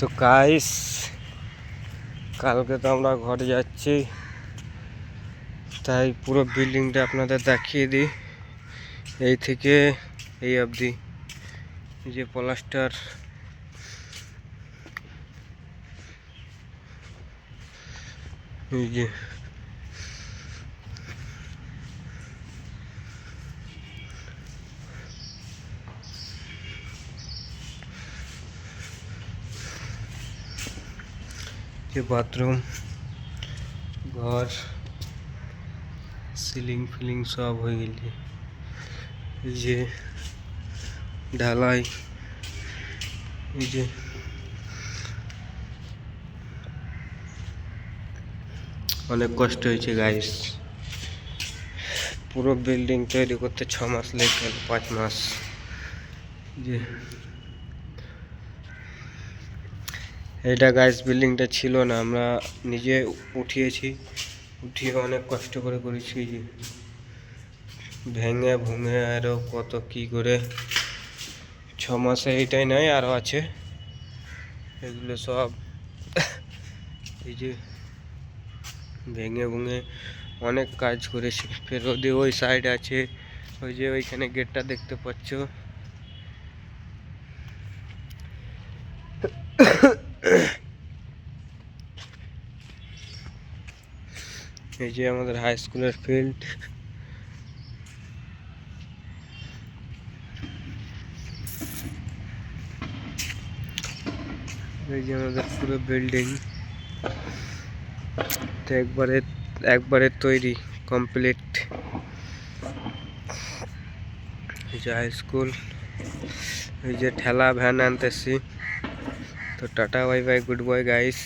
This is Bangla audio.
তো গাইস, কালকে তো আমরা ঘরে যাচ্ছি, তাই পুরো বিল্ডিংটা আপনাদের দেখিয়ে দিই। এই থেকে এই অবধি যে প্লাস্টার, এই যে বাথরুম, ঘর, সিলিং ফিলিং সব হয়ে গেছে। এই যে ঢালাই, এই যে অনেক কষ্ট হয়েছে গাইস। পুরো বিল্ডিং তৈরি করতে 6 মাস লেগে গেল, 5 মাস। যে এটা গাইস বিল্ডিংটা ছিল না, আমরা নিজে উঠিয়েছি, উঠিয়ে অনেক কষ্ট করে করেছি। যে ভেঙে ভুঙে আরও কত কি করে 6 মাসে এইটাই নয়, আরও আছে এগুলো সব। এই যে ভেঙে ভুঙে অনেক কাজ করেছি। ফের ওই সাইড আছে, ওই যে ওইখানে গেটটা দেখতে পাচ্ছ। এই যে আমাদের হাই স্কুলের ফিল্ড, এই যে আমাদের পুরো বিল্ডিং তো একবারে তৈরি কমপ্লিট। এই যে হাই স্কুল, এই যে ঠেলা ভ্যান আনতেছি। তো tata bye bye, good bye guys.